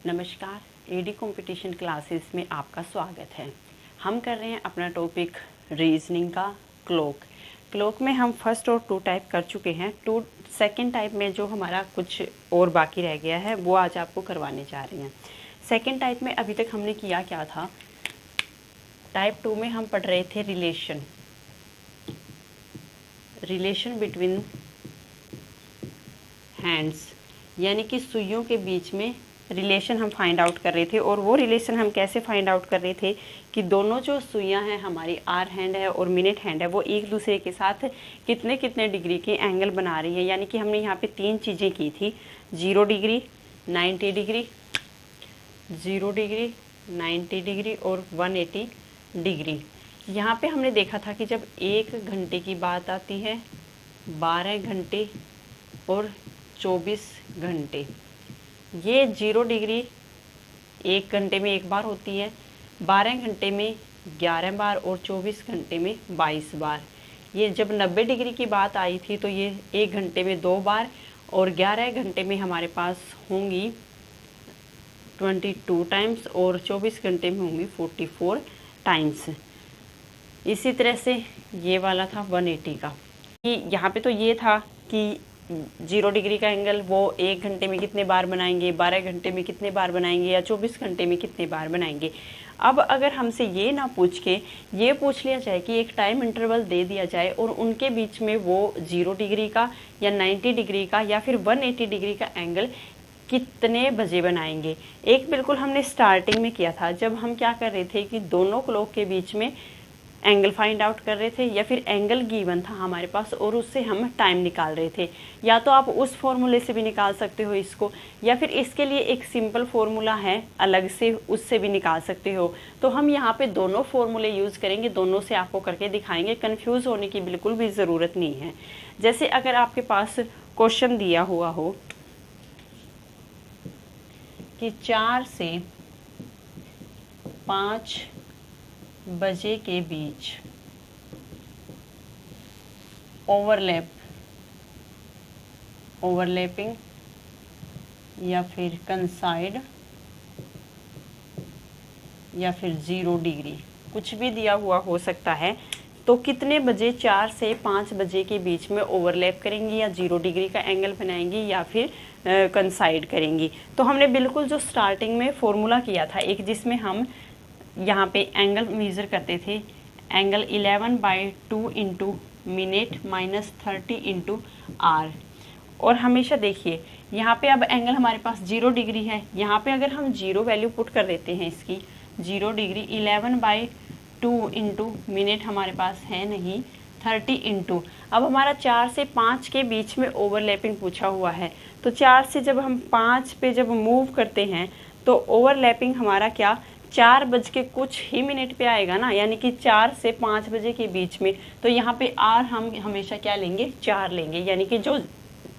नमस्कार, AD competition classes में आपका स्वागत है। हम कर रहे हैं अपना टॉपिक रीजनिंग का क्लॉक में हम फर्स्ट और टू टाइप कर चुके हैं। सेकंड टाइप में जो हमारा कुछ और बाकी रह गया है वो आज आपको करवाने जा रहे हैं। सेकंड टाइप में अभी तक हमने किया क्या था, टाइप 2 में हम पढ़ रहे थे रिलेशन बिटवीन हैंड्स, यानी कि सुइयों के बीच में रिलेशन हम फाइंड आउट कर रहे थे। और वो रिलेशन हम कैसे फाइंड आउट कर रहे थे कि दोनों जो सुइयां हैं, हमारी आर हैंड है और मिनट हैंड है, वो एक दूसरे के साथ कितने कितने डिग्री के एंगल बना रही है। यानी कि हमने यहाँ पे तीन चीज़ें की थी, 0 डिग्री, 90 डिग्री, 0 डिग्री, 90 डिग्री और 180 डिग्री। यहाँ पे हमने देखा था कि जब 1 घंटे की बात आती है, 12 घंटे और 24 घंटे, ये 0 डिग्री 1 घंटे में एक बार होती है, 12 घंटे में 11 बार और 24 घंटे में 22 बार। ये जब 90 डिग्री की बात आई थी तो ये 1 घंटे में 2 बार और 11 घंटे में हमारे पास होंगी 22 टाइम्स और 24 घंटे में होंगी 44 टाइम्स। इसी तरह से ये वाला था 180 का, कि यहाँ पे तो ये था कि 0 डिग्री का एंगल वो 1 घंटे में कितने बार बनाएंगे, 12 घंटे में कितने बार बनाएंगे या 24 घंटे में कितने बार बनाएंगे। अब अगर हमसे ये ना पूछ के ये पूछ लिया जाए कि एक टाइम इंटरवल दे दिया जाए और उनके बीच में वो 0 डिग्री का या 90 डिग्री का या फिर 180 डिग्री का एंगल कितने बजे बनाएंगे। एक बिल्कुल हमने स्टार्टिंग में किया था, जब हम क्या कर रहे थे कि दोनों क्लॉक के बीच में एंगल फाइंड आउट कर रहे थे या फिर एंगल गिवन था हमारे पास और उससे हम टाइम निकाल रहे थे। या तो आप उस फॉर्मूले से भी निकाल सकते हो इसको, या फिर इसके लिए एक सिंपल फॉर्मूला है अलग से, उससे भी निकाल सकते हो। तो हम यहाँ पे दोनों फॉर्मूले यूज़ करेंगे, दोनों से आपको करके दिखाएंगे। कन्फ्यूज़ होने की बिल्कुल भी ज़रूरत नहीं है। जैसे अगर आपके पास क्वेश्चन दिया हुआ हो कि 4 से 5 बजे के बीच ओवरलैपिंग या फिर कंसाइड या फिर 0 डिग्री, कुछ भी दिया हुआ हो सकता है। तो कितने बजे 4 से 5 बजे के बीच में ओवरलैप करेंगी या 0 डिग्री का एंगल बनाएंगी या फिर कंसाइड करेंगी। तो हमने बिल्कुल जो स्टार्टिंग में फॉर्मूला किया था एक, जिसमें हम यहाँ पे एंगल मेज़र करते थे, angle 11/2 into minute minus 30 into R. और हमेशा देखिए यहाँ पे अब एंगल हमारे पास 0 डिग्री है, यहाँ पे अगर हम 0 वैल्यू पुट कर देते हैं इसकी, 0 डिग्री 11/2 इंटू मिनट हमारे पास है नहीं, 30 इंटू, अब हमारा 4 से 5 के बीच में ओवरलैपिंग पूछा हुआ है। तो 4 से जब हम 5 पे जब मूव करते हैं तो ओवरलैपिंग हमारा क्या 4 बज के कुछ ही मिनट पे आएगा ना, यानी कि 4 से 5 बजे के बीच में। तो यहाँ पे आर हम हमेशा क्या लेंगे, 4 लेंगे, यानी कि जो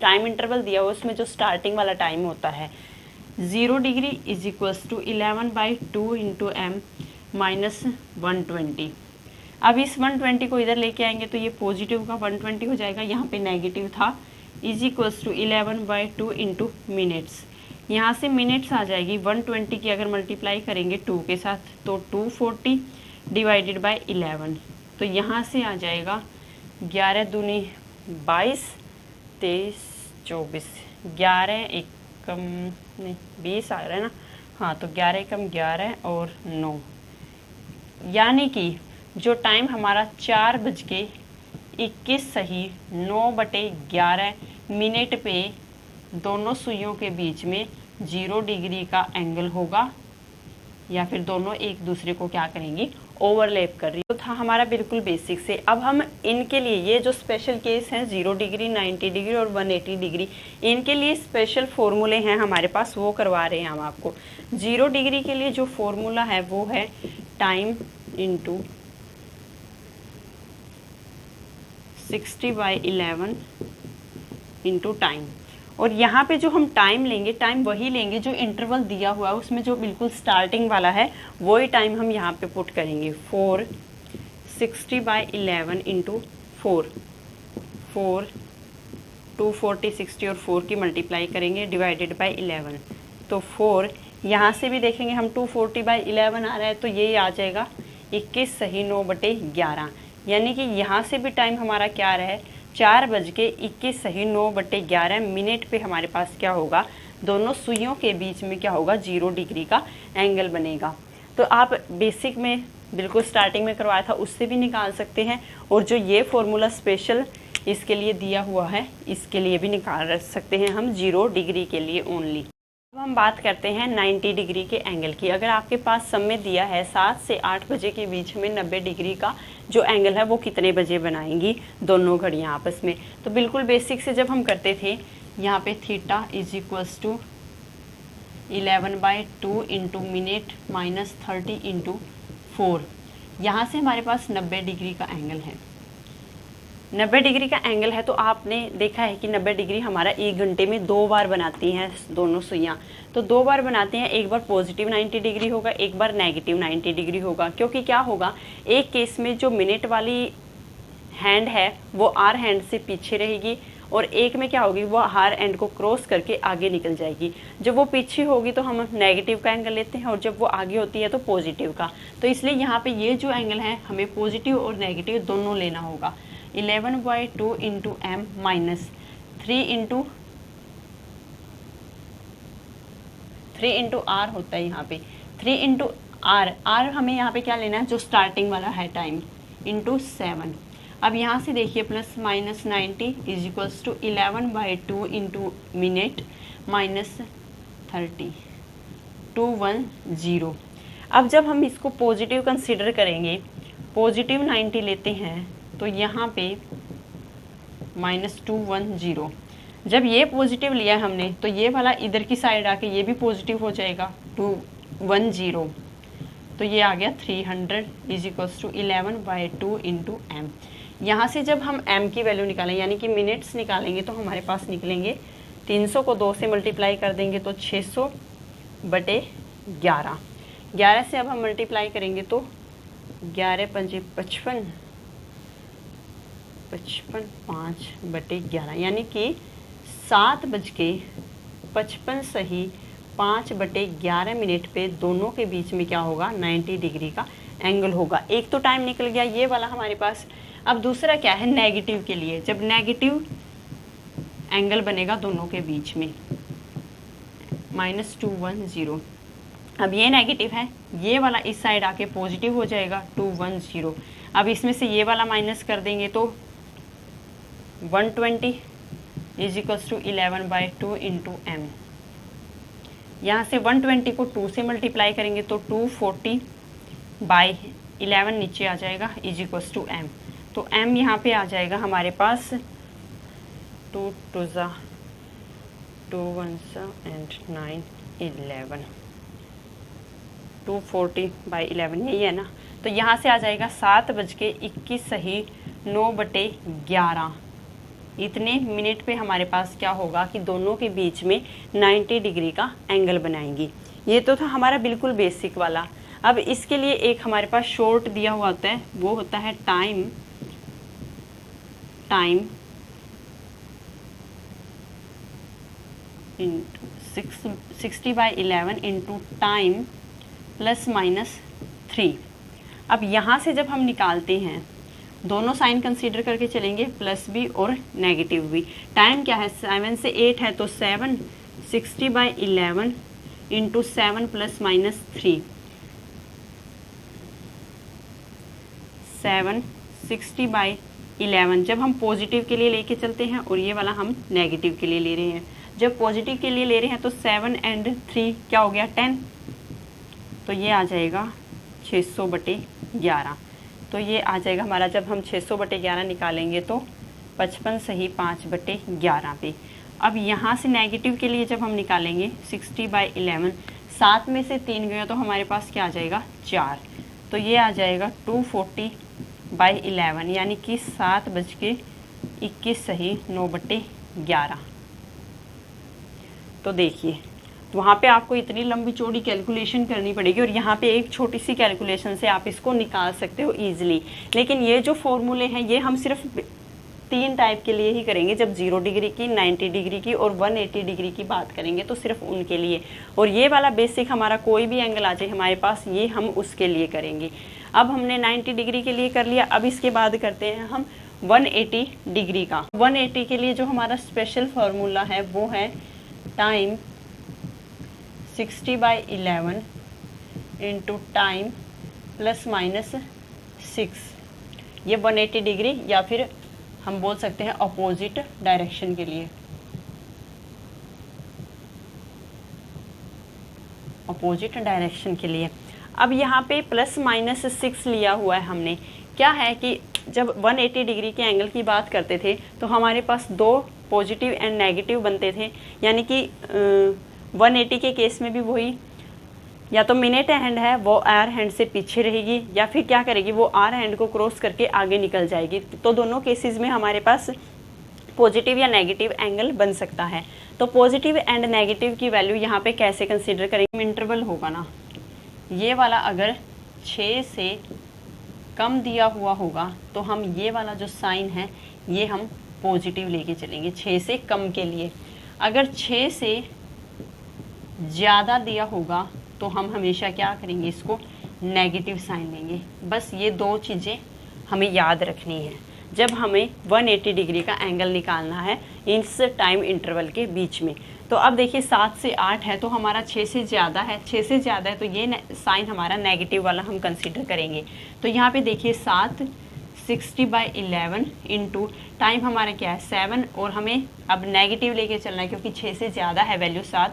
टाइम इंटरवल दिया हुआ उसमें जो स्टार्टिंग वाला टाइम होता है। 0 degree is equals to 11/2 into M minus 120। अब इस 120 को इधर लेके आएंगे तो ये पॉजिटिव का 120 हो जाएगा, यहाँ पे नेगेटिव था, is equals to 11/2 into minutes. यहाँ से मिनट्स आ जाएगी 120 की अगर मल्टीप्लाई करेंगे 2 के साथ तो 240 डिवाइडेड बाय 11, तो यहाँ से आ जाएगा 11 दूनी 22, 23, 24, 11 एकम नहीं 20 आ रहा है ना, हाँ, तो 11 एकम 11 और 9, यानी कि जो टाइम हमारा 4 बज के 21 सही 9/11 मिनट पे दोनों सुइयों के बीच में 0 डिग्री का एंगल होगा, या फिर दोनों एक दूसरे को क्या करेंगी, ओवरलैप कर रही। तो था हमारा बिल्कुल बेसिक से। अब हम इनके लिए ये जो स्पेशल केस हैं 0 डिग्री, 90 डिग्री और 180 डिग्री, इनके लिए स्पेशल फॉर्मूले हैं हमारे पास, वो करवा रहे हैं हम आपको। 0 डिग्री के लिए जो फॉर्मूला है वो है टाइम इंटू 60/11 इंटू टाइम। और यहाँ पे जो हम टाइम लेंगे, टाइम वही लेंगे जो इंटरवल दिया हुआ है, उसमें जो बिल्कुल स्टार्टिंग वाला है वही टाइम हम यहाँ पे पुट करेंगे। 60/11 इंटू 4, 240, 60 और 4 की मल्टीप्लाई करेंगे डिवाइडेड बाय 11, तो 4 यहाँ से भी देखेंगे हम 240/11 आ रहा है, तो ये आ जाएगा 21 सही 9/11, यानी कि यहाँ से भी टाइम हमारा क्या आ रहा है, 4:21 सही 9/11 मिनट पे हमारे पास क्या होगा, दोनों सुइयों के बीच में क्या होगा, 0 डिग्री का एंगल बनेगा। तो आप बेसिक में बिल्कुल स्टार्टिंग में करवाया था उससे भी निकाल सकते हैं, और जो ये फॉर्मूला स्पेशल इसके लिए दिया हुआ है इसके लिए भी निकाल सकते हैं हम 0 डिग्री के लिए ओनली। अब हम बात करते हैं 90 डिग्री के एंगल की। अगर आपके पास समय दिया है 7 से 8 बजे के बीच में 90 डिग्री का जो एंगल है वो कितने बजे बनाएंगी दोनों घड़ियाँ आपस में, तो बिल्कुल बेसिक से जब हम करते थे यहाँ पे theta is equals to 11/2 into minute minus 30 into 4। यहाँ से हमारे पास 90 डिग्री का एंगल है। 90 डिग्री का एंगल है तो आपने देखा है कि 90 डिग्री हमारा 1 घंटे में 2 बार बनाती हैं दोनों सुइयाँ, तो 2 बार बनाते हैं, एक बार पॉजिटिव 90 डिग्री होगा, एक बार नेगेटिव 90 डिग्री होगा। क्योंकि क्या होगा, एक केस में जो मिनट वाली हैंड है वो आर हैंड से पीछे रहेगी, और एक में क्या होगी, वो आर एंड को क्रॉस करके आगे निकल जाएगी। जब वो पीछे होगी तो हम नेगेटिव का एंगल लेते हैं, और जब वो आगे होती है तो पॉजिटिव का। तो इसलिए यहाँ पे ये जो एंगल है हमें पॉजिटिव और नेगेटिव दोनों लेना होगा। 11/2 into M minus 3 into R होता है यहाँ पे 3 इंटू आर हमें यहाँ पे क्या लेना है, जो स्टार्टिंग वाला है टाइम, इंटू 7। अब यहाँ से देखिए plus minus 90 is equals to 11/2 into minute minus 30 210। अब जब हम इसको पॉजिटिव कंसीडर करेंगे, पॉजिटिव 90 लेते हैं तो यहाँ पे माइनस 210। जब ये पॉजिटिव लिया हमने तो ये वाला इधर की साइड आके ये भी पॉजिटिव हो जाएगा 210, तो ये आ गया 300 is equals to 11/2 into M. यहाँ से जब हम m की वैल्यू निकालें यानी कि मिनट्स निकालेंगे तो हमारे पास निकलेंगे 300 को 2 से मल्टीप्लाई कर देंगे तो 600/11। 11 से अब हम मल्टीप्लाई करेंगे तो 11 पंजे 55 5/11, यानी कि 7:55 सही 5/11 मिनट पे दोनों के बीच में क्या होगा, 90 डिग्री का एंगल होगा। एक तो टाइम निकल गया ये वाला हमारे पास। अब दूसरा क्या है, नेगेटिव के लिए जब नेगेटिव एंगल बनेगा दोनों के बीच में -210। अब ये नेगेटिव है, ये वाला इस साइड आके पॉजिटिव हो जाएगा 210। अब इसमें से ये वाला माइनस कर देंगे तो 120 is equals to 11/2 into M. यहाँ से 120 को 2 से मल्टीप्लाई करेंगे तो 240/11 नीचे आ जाएगा इज इक्वल्स टू एम। तो m यहाँ पे आ जाएगा हमारे पास 2 2 1 and 9 11 240/11 यही है ना। तो यहाँ से आ जाएगा 7:21 सही 9/11। इतने मिनट पे हमारे पास क्या होगा कि दोनों के बीच में 90 डिग्री का एंगल बनाएंगी। ये तो था हमारा बिल्कुल बेसिक वाला। अब इसके लिए एक हमारे पास शॉर्ट दिया हुआ होता है, वो होता है टाइम 60/11 इंटू टाइम ±3। अब यहाँ से जब हम निकालते हैं दोनों साइन कंसीडर करके चलेंगे, प्लस भी और नेगेटिव भी। टाइम क्या है, 7 से 8 है तो 7 60/11 इंटू 7 ±3 7 60/11। जब हम पॉजिटिव के लिए लेके चलते हैं और ये वाला हम नेगेटिव के लिए ले रहे हैं। जब पॉजिटिव के लिए ले रहे हैं तो 7 and 3 क्या हो गया 10, तो ये आ जाएगा 600/11। तो ये आ जाएगा हमारा, जब हम 600/11 निकालेंगे तो 55 सही 5/11 पे। अब यहाँ से नेगेटिव के लिए जब हम निकालेंगे 60/11, 7 में से 3 गया तो हमारे पास क्या आ जाएगा 4, तो ये आ जाएगा 240/11 यानी कि 7:21 सही 9/11। तो देखिए वहाँ पे आपको इतनी लंबी चौड़ी कैलकुलेशन करनी पड़ेगी, और यहाँ पे एक छोटी सी कैलकुलेशन से आप इसको निकाल सकते हो ईजिली। लेकिन ये जो फॉर्मूले हैं ये हम सिर्फ तीन टाइप के लिए ही करेंगे, जब 0 डिग्री की, 90 डिग्री की और 180 डिग्री की बात करेंगे तो सिर्फ उनके लिए। और ये वाला बेसिक हमारा कोई भी एंगल आ जाए हमारे पास, ये हम उसके लिए करेंगे। अब हमने 90 डिग्री के लिए कर लिया, अब इसके बाद करते हैं हम 180 डिग्री का। 180 के लिए जो हमारा स्पेशल फार्मूला है वो है टाइम 60/11 इंटू टाइम ±6। ये 180 डिग्री या फिर हम बोल सकते हैं अपोजिट डायरेक्शन के लिए, अपोजिट डायरेक्शन के लिए। अब यहाँ पे ±6 लिया हुआ है हमने। क्या है कि जब 180 डिग्री के एंगल की बात करते थे तो हमारे पास दो पॉजिटिव एंड नेगेटिव बनते थे, यानी कि 180 के केस में भी वही, या तो मिनट हैंड है वो आर हैंड से पीछे रहेगी या फिर क्या करेगी वो आर हैंड को क्रॉस करके आगे निकल जाएगी। तो दोनों केसेस में हमारे पास पॉजिटिव या नेगेटिव एंगल बन सकता है। तो पॉजिटिव एंड नेगेटिव की वैल्यू यहाँ पे कैसे कंसीडर करेंगे, इंटरवल होगा ना, ये वाला अगर 6 से कम दिया हुआ होगा तो हम ये वाला जो साइन है ये हम पॉजिटिव लेके चलेंगे 6 से कम के लिए। अगर 6 से ज़्यादा दिया होगा तो हम हमेशा क्या करेंगे, इसको नेगेटिव साइन लेंगे। बस ये दो चीज़ें हमें याद रखनी है जब हमें 180 डिग्री का एंगल निकालना है इस टाइम इंटरवल के बीच में। तो अब देखिए 7 से 8 है तो हमारा 6 से ज़्यादा है, 6 से ज़्यादा है तो ये साइन हमारा नेगेटिव वाला हम कंसीडर करेंगे। तो यहाँ पे देखिए 7 60/11 इंटू टाइम हमारा क्या है 7, और हमें अब नेगेटिव लेके चलना है क्योंकि 6 से ज़्यादा है वैल्यू 7,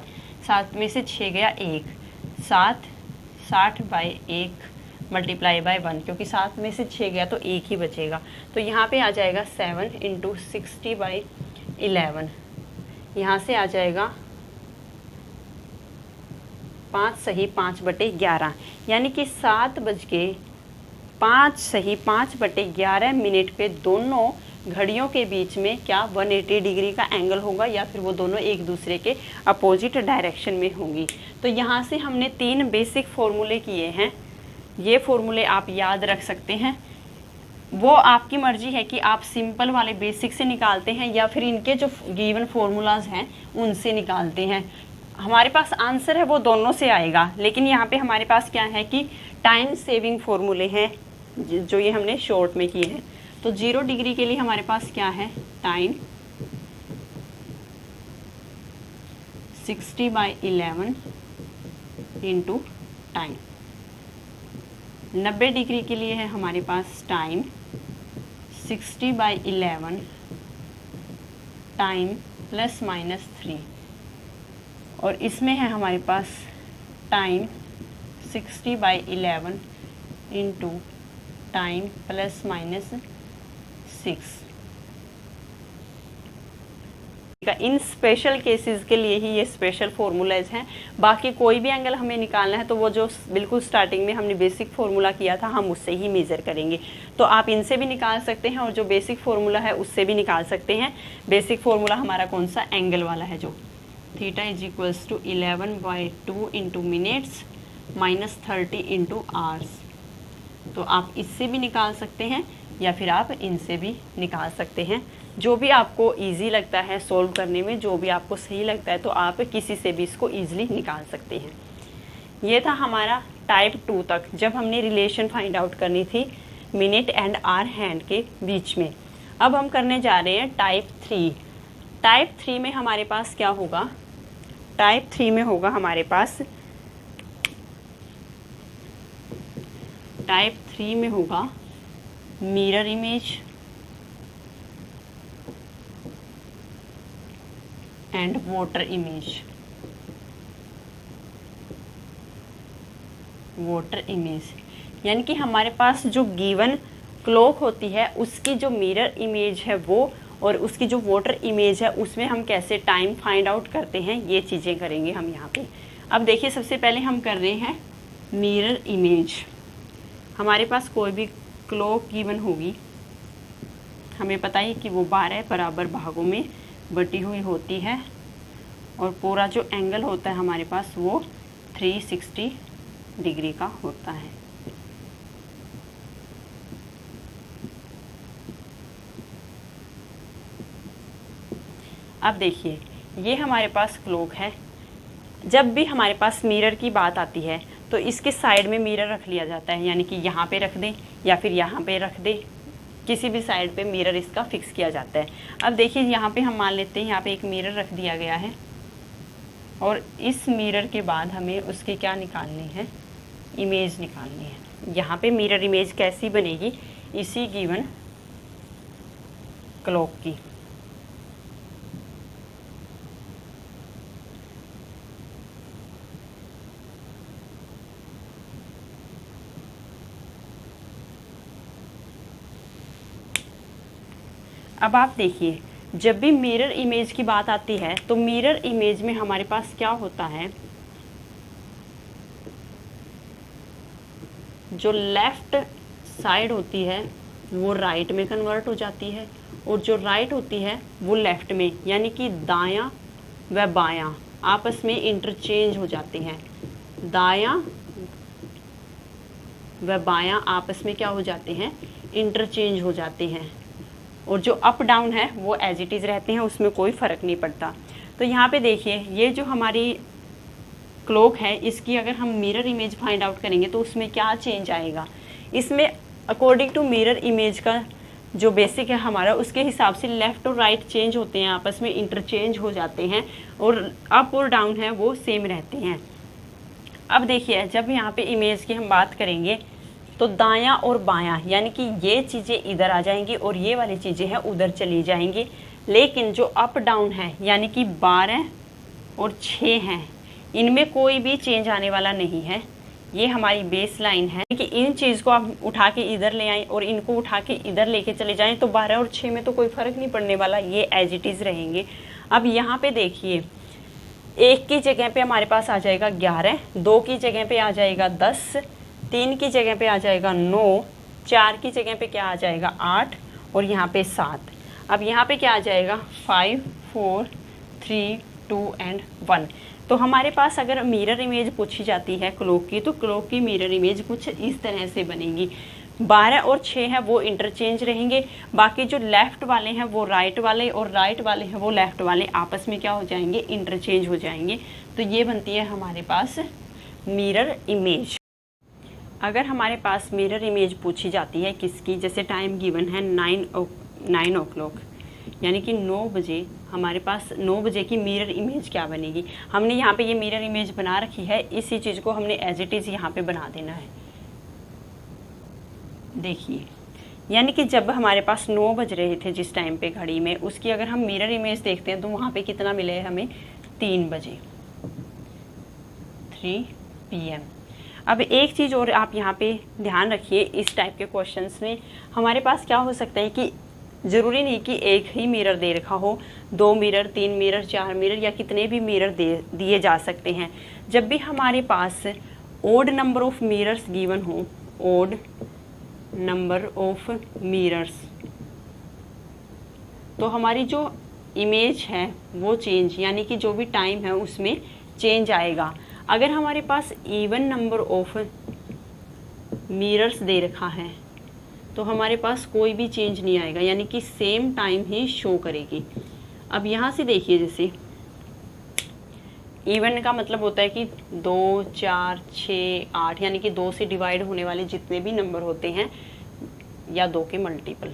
7 में से 6 गया 1, 7 60/1 मल्टीप्लाई बाय 1, क्योंकि 7 में से 6 गया तो 1 ही बचेगा। तो यहाँ पे आ जाएगा 7 इंटू 60/11, यहाँ से आ जाएगा 5 सही 5/11, यानी कि 7:05 सही 5/11 मिनट पे दोनों घड़ियों के बीच में क्या 180 डिग्री का एंगल होगा या फिर वो दोनों एक दूसरे के अपोजिट डायरेक्शन में होंगी। तो यहाँ से हमने 3 बेसिक फॉर्मूले किए हैं। ये फॉर्मूले आप याद रख सकते हैं, वो आपकी मर्जी है कि आप सिंपल वाले बेसिक से निकालते हैं या फिर इनके जो गिवन फॉर्मूलाज हैं उनसे निकालते हैं। हमारे पास आंसर है वो दोनों से आएगा, लेकिन यहाँ पे हमारे पास क्या है कि टाइम सेविंग फॉर्मूले हैं जो ये हमने शॉर्ट में किए हैं। तो 0 डिग्री के लिए हमारे पास क्या है, टाइम 60/11 इंटू टाइम। 90 डिग्री के लिए है हमारे पास टाइम 60/11 टाइम ±3, और इसमें है हमारे पास टाइम 60/11 इंटू टाइम ±6। इन स्पेशल केसेस के लिए ही ये स्पेशल फॉर्मूलाज हैं। बाकी कोई भी एंगल हमें निकालना है तो वो जो बिल्कुल स्टार्टिंग में हमने बेसिक फार्मूला किया था हम उससे ही मेज़र करेंगे। तो आप इनसे भी निकाल सकते हैं और जो बेसिक फार्मूला है उससे भी निकाल सकते हैं। बेसिक फार्मूला हमारा कौन सा, एंगल वाला है जो theta = 11/2 into minutes -30 into hours. तो आप इससे भी निकाल सकते हैं या फिर आप इनसे भी निकाल सकते हैं, जो भी आपको इजी लगता है सॉल्व करने में, जो भी आपको सही लगता है तो आप किसी से भी इसको इजीली निकाल सकते हैं। ये था हमारा टाइप 2 तक, जब हमने रिलेशन फाइंड आउट करनी थी मिनट एंड आवर हैंड के बीच में। अब हम करने जा रहे हैं टाइप 3। टाइप 3 में हमारे पास क्या होगा, टाइप 3 में होगा हमारे पास, टाइप 3 में होगा mirror image and water image. Water image यानी कि हमारे पास जो गिवन क्लॉक होती है उसकी जो मिरर इमेज है वो, और उसकी जो वाटर इमेज है उसमें हम कैसे टाइम फाइंड आउट करते हैं, ये चीज़ें करेंगे हम यहाँ पे। अब देखिए सबसे पहले हम कर रहे हैं मिरर इमेज। हमारे पास कोई भी क्लॉक गिवन होगी, हमें पता है कि वो 12 बराबर भागों में बटी हुई होती है और पूरा जो एंगल होता है हमारे पास वो 360 डिग्री का होता है। अब देखिए ये हमारे पास क्लॉक है। जब भी हमारे पास मिरर की बात आती है तो इसके साइड में मिरर रख लिया जाता है, यानी कि यहाँ पे रख दें या फिर यहाँ पे रख दें, किसी भी साइड पे मिरर इसका फिक्स किया जाता है। अब देखिए यहाँ पे हम मान लेते हैं यहाँ पे एक मिरर रख दिया गया है और इस मिरर के बाद हमें उसकी क्या निकालनी है, इमेज निकालनी है। यहाँ पे मिरर इमेज कैसी बनेगी, इसी गिवन क्लॉक की। अब आप देखिए जब भी मिरर इमेज की बात आती है तो मिरर इमेज में हमारे पास क्या होता है, जो लेफ्ट साइड होती है वो राइट में कन्वर्ट हो जाती है और जो राइट होती है वो लेफ्ट में, यानी कि दायां व बायां आपस में इंटरचेंज हो जाते हैं। दायां व बायां आपस में क्या हो जाते हैं, इंटरचेंज हो जाते हैं। और जो अप डाउन है वो एज इट इज़ रहते हैं, उसमें कोई फ़र्क नहीं पड़ता। तो यहाँ पे देखिए ये जो हमारी क्लॉक है इसकी अगर हम मिरर इमेज फाइंड आउट करेंगे तो उसमें क्या चेंज आएगा, इसमें अकॉर्डिंग टू मिरर इमेज का जो बेसिक है हमारा, उसके हिसाब से लेफ़्ट और राइट चेंज होते हैं, आपस में इंटरचेंज हो जाते हैं और अप और डाउन है वो सेम रहते हैं। अब देखिए जब यहाँ पे इमेज की हम बात करेंगे तो दायां और बायां यानी कि ये चीज़ें इधर आ जाएंगी और ये वाली चीज़ें हैं उधर चली जाएंगी। लेकिन जो अप डाउन है यानी कि 12 और 6 हैं, इनमें कोई भी चेंज आने वाला नहीं है। ये हमारी बेस लाइन है कि इन चीज़ को आप उठा के इधर ले आएँ और इनको उठा के इधर लेके चले जाएं तो 12 और 6 में तो कोई फ़र्क नहीं पड़ने वाला, ये एज इट इज़ रहेंगे। अब यहाँ पे देखिए 1 की जगह पे हमारे पास आ जाएगा 11, 2 की जगह पे आ जाएगा 10, 3 की जगह पे आ जाएगा 9, 4 की जगह पे क्या आ जाएगा 8 और यहाँ पे 7। अब यहाँ पे क्या आ जाएगा 5, 4, 3, 2 एंड 1। तो हमारे पास अगर मिरर इमेज पूछी जाती है क्लॉक की तो क्लॉक की मिरर इमेज कुछ इस तरह से बनेगी। 12 और 6 है वो इंटरचेंज रहेंगे, बाकी जो लेफ़्ट वाले हैं वो राइट वाले और राइट वाले हैं वो लेफ़्ट वाले आपस में क्या हो जाएंगे, इंटरचेंज हो जाएंगे। तो ये बनती है हमारे पास मिरर इमेज। अगर हमारे पास मिरर इमेज पूछी जाती है किसकी, जैसे टाइम गिवन है 9 o'clock यानी कि 9 बजे, हमारे पास 9 बजे की मिरर इमेज क्या बनेगी। हमने यहाँ पे ये मिरर इमेज बना रखी है, इसी चीज़ को हमने एज इट इज़ यहाँ पे बना देना है। देखिए यानी कि जब हमारे पास 9 बज रहे थे जिस टाइम पे घड़ी में, उसकी अगर हम मिरर इमेज देखते हैं तो वहाँ पे कितना मिले हमें, 3 बजे, 3 PM। अब एक चीज़ और आप यहाँ पे ध्यान रखिए, इस टाइप के क्वेश्चंस में हमारे पास क्या हो सकता है कि ज़रूरी नहीं कि एक ही मिरर दे रखा हो, 2 मिरर, 3 मिरर, 4 मिरर या कितने भी मिरर दिए जा सकते हैं। जब भी हमारे पास odd number of mirrors given हो, ओड नंबर ऑफ मिरर्स, तो हमारी जो इमेज है वो चेंज, यानी कि जो भी टाइम है उसमें चेंज आएगा। अगर हमारे पास इवन नंबर ऑफ मिरर्स दे रखा है तो हमारे पास कोई भी चेंज नहीं आएगा, यानी कि सेम टाइम ही शो करेगी। अब यहाँ से देखिए, जैसे इवन का मतलब होता है कि 2, 4, 6, 8 यानी कि 2 से डिवाइड होने वाले जितने भी नंबर होते हैं या 2 के मल्टीपल।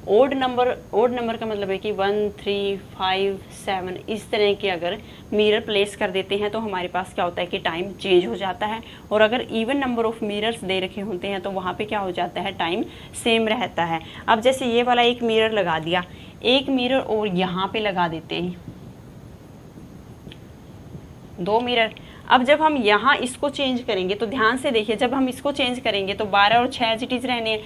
ओड नंबर का मतलब है कि 1, 3, 5, 7 इस तरह के अगर मिरर प्लेस कर देते हैं तो हमारे पास क्या होता है कि टाइम चेंज हो जाता है। और अगर इवन नंबर ऑफ मिरर्स दे रखे होते हैं तो वहाँ पे क्या हो जाता है, टाइम सेम रहता है। अब जैसे ये वाला एक मिरर लगा दिया, एक मिरर और यहाँ पे लगा देते हैं, 2 मिरर। अब जब हम यहाँ इसको चेंज करेंगे तो ध्यान से देखिए, जब हम इसको चेंज करेंगे तो 12 और 6 एज इट इज़ रहने हैं।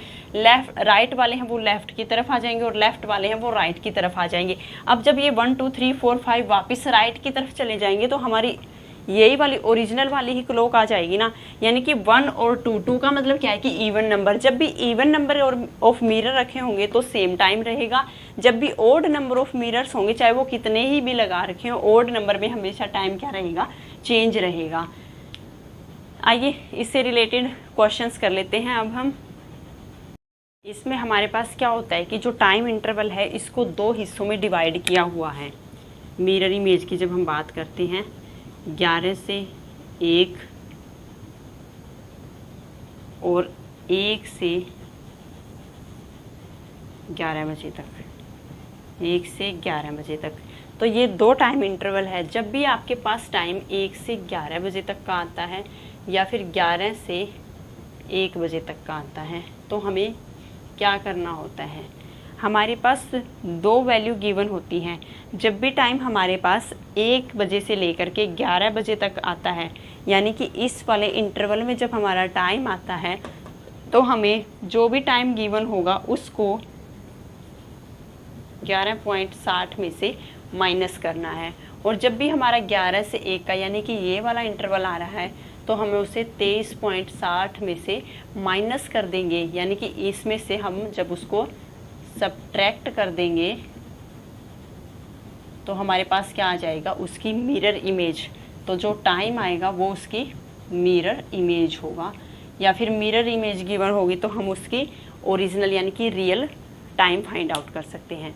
राइट वाले हैं वो लेफ़्ट की तरफ आ जाएंगे और लेफ़्ट वाले हैं वो राइट की तरफ आ जाएंगे। अब जब ये 1, 2, 3, 4, 5 वापस राइट की तरफ चले जाएंगे तो हमारी यही वाली ओरिजिनल वाली ही क्लॉक आ जाएगी ना, यानी कि 1 और 2 का मतलब क्या है कि इवन नंबर। जब भी इवन नंबर और ऑफ मिरर रखे होंगे तो सेम टाइम रहेगा। जब भी ओड नंबर ऑफ मिरर्स होंगे, चाहे वो कितने ही भी लगा रखे हो, ओड नंबर में हमेशा टाइम क्या रहेगा, चेंज रहेगा। आइए इससे रिलेटेड क्वेश्चंस कर लेते हैं। अब हम इसमें हमारे पास क्या होता है कि जो टाइम इंटरवल है इसको 2 हिस्सों में डिवाइड किया हुआ है। मिरर इमेज की जब हम बात करते हैं 11 से 1 और 1 से 11 बजे तक, 1 से 11 बजे तक, तो ये 2 टाइम इंटरवल है। जब भी आपके पास टाइम 1 से 11 बजे तक का आता है या फिर 11 से 1 बजे तक का आता है, तो हमें क्या करना होता है, हमारे पास 2 वैल्यू गिवन होती हैं। जब भी टाइम हमारे पास 1 बजे से लेकर के 11 बजे तक आता है, यानी कि इस वाले इंटरवल में जब हमारा टाइम आता है, तो हमें जो भी टाइम गिवन होगा उसको 11.60 में से माइनस करना है। और जब भी हमारा 11 से 1 का यानी कि ये वाला इंटरवल आ रहा है, तो हमें उसे 23.60 में से माइनस कर देंगे, यानी कि इसमें से हम जब उसको सब्ट्रैक्ट कर देंगे तो हमारे पास क्या आ जाएगा, उसकी मिरर इमेज। तो जो टाइम आएगा वो उसकी मिरर इमेज होगा, या फिर मिरर इमेज गिवन होगी तो हम उसकी ओरिजिनल यानी कि रियल टाइम फाइंड आउट कर सकते हैं।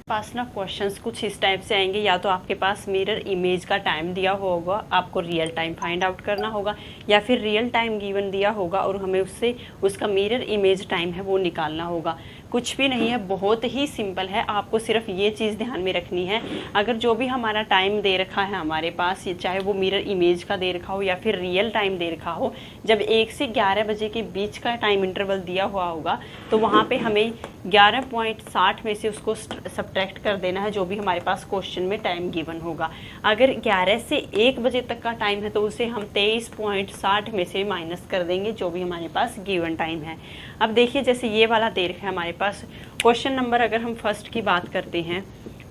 पास ना क्वेश्चंस कुछ इस टाइप से आएंगे, या तो आपके पास मिरर इमेज का टाइम दिया होगा, आपको रियल टाइम फाइंड आउट करना होगा, या फिर रियल टाइम गिवन दिया होगा और हमें उससे उसका मिरर इमेज टाइम है वो निकालना होगा। कुछ भी नहीं है, बहुत ही सिंपल है। आपको सिर्फ ये चीज़ ध्यान में रखनी है, अगर जो भी हमारा टाइम दे रखा है हमारे पास, चाहे वो मिरर इमेज का दे रखा हो या फिर रियल टाइम दे रखा हो, जब 1 से 11 बजे के बीच का टाइम इंटरवल दिया हुआ होगा, तो वहाँ पे हमें 11.60 में से उसको सब्ट्रैक्ट कर देना है, जो भी हमारे पास क्वेश्चन में टाइम गिवन होगा। अगर 11 से 1 बजे तक का टाइम है तो उसे हम 23.60 में से माइनस कर देंगे, जो भी हमारे पास गिवन टाइम है। अब देखिए, जैसे ये वाला दे रखा है हमारे पास क्वेश्चन नंबर, अगर हम फर्स्ट की बात करते हैं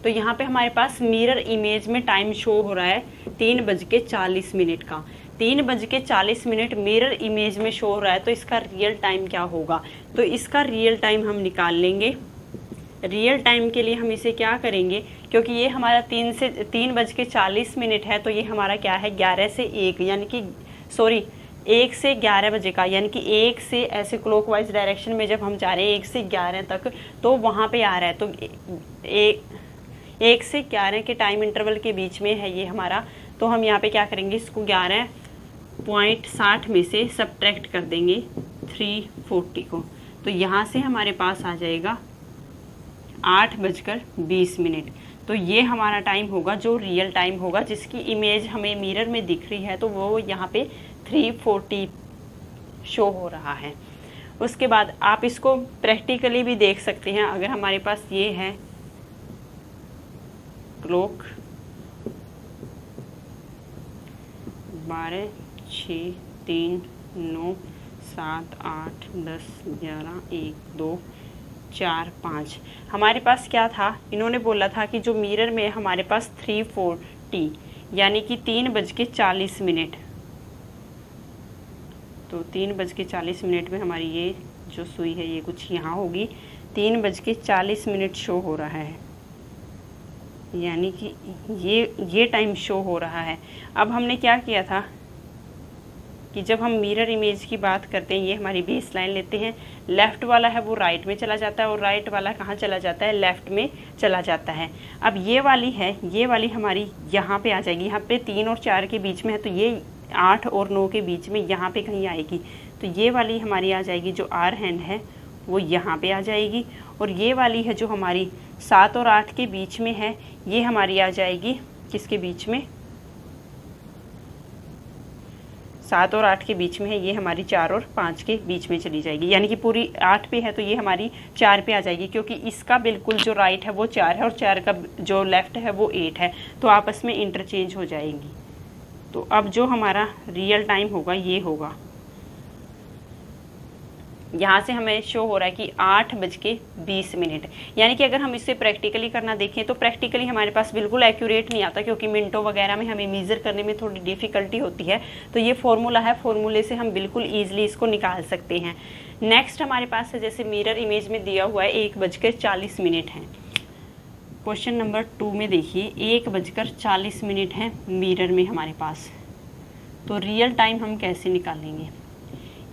तो यहाँ पे हमारे पास मिरर इमेज में टाइम शो हो रहा है 3:40 का। 3:40 मिरर इमेज में शो हो रहा है, तो इसका रियल टाइम क्या होगा, तो इसका रियल टाइम हम निकाल लेंगे। रियल टाइम के लिए हम इसे क्या करेंगे, क्योंकि ये हमारा 3:40 है, तो ये हमारा क्या है 11 से 1 यानी कि 1 से 11 बजे का, यानी कि 1 से ऐसे क्लॉकवाइज डायरेक्शन में जब हम जा रहे हैं 1 से 11 तक, तो वहाँ पे आ रहा है। तो 1 से 11 के टाइम इंटरवल के बीच में है ये हमारा। तो हम यहाँ पे क्या करेंगे, इसको 11.60 में से सब्ट्रैक्ट कर देंगे 3:40 को, तो यहाँ से हमारे पास आ जाएगा 8:20। तो ये हमारा टाइम होगा जो रियल टाइम होगा, जिसकी इमेज हमें मिरर में दिख रही है, तो वो यहाँ पे 3:40 शो हो रहा है। उसके बाद आप इसको प्रैक्टिकली भी देख सकते हैं। अगर हमारे पास ये है क्लॉक 12, 6, 3, 9, 7, 8, 10, 11, 1, 2, 4, 5, हमारे पास क्या था, इन्होंने बोला था कि जो मिरर में हमारे पास 3:40 यानी कि 3:40, तो 3:40 में हमारी ये जो सुई है ये कुछ यहाँ होगी। 3:40 शो हो रहा है, यानी कि ये टाइम शो हो रहा है। अब हमने क्या किया था कि जब हम मिरर इमेज की बात करते हैं, ये हमारी बेस लाइन लेते हैं, लेफ़्ट वाला है वो राइट में चला जाता है और राइट वाला कहाँ चला जाता है, लेफ़्ट में चला जाता है। अब ये वाली है, ये वाली हमारी यहाँ पे आ जाएगी, यहाँ पे 3 और 4 के बीच में है, तो ये 8 और 9 के बीच में यहाँ पे कहीं आएगी। तो ये वाली हमारी आ जाएगी, जो आर हैंड है वो यहाँ पे आ जाएगी। और ये वाली है जो हमारी 7 और 8 के बीच में है, ये हमारी आ जाएगी किसके बीच में, 7 और 8 के बीच में है, ये हमारी 4 और 5 के बीच में चली जाएगी। यानी कि पूरी 8 पे है तो ये हमारी 4 पे आ जाएगी, क्योंकि इसका बिल्कुल जो राइट है वो 4 है और 4 का जो लेफ़्ट है वो 8 है, तो आपस में इंटरचेंज हो जाएंगी। तो अब जो हमारा रियल टाइम होगा ये होगा, यहाँ से हमें शो हो रहा है कि 8:20। यानी कि अगर हम इसे प्रैक्टिकली करना देखें तो प्रैक्टिकली हमारे पास बिल्कुल एक्यूरेट नहीं आता, क्योंकि मिनटों वगैरह में हमें मेज़र करने में थोड़ी डिफ़िकल्टी होती है। तो ये फॉर्मूला है, फॉर्मूले से हम बिल्कुल ईजिली इसको निकाल सकते हैं। नेक्स्ट हमारे पास है, जैसे मिरर इमेज में दिया हुआ है 1:40 है। क्वेश्चन नंबर 2 में देखिए 1:40 है मिरर में हमारे पास, तो रियल टाइम हम कैसे निकालेंगे।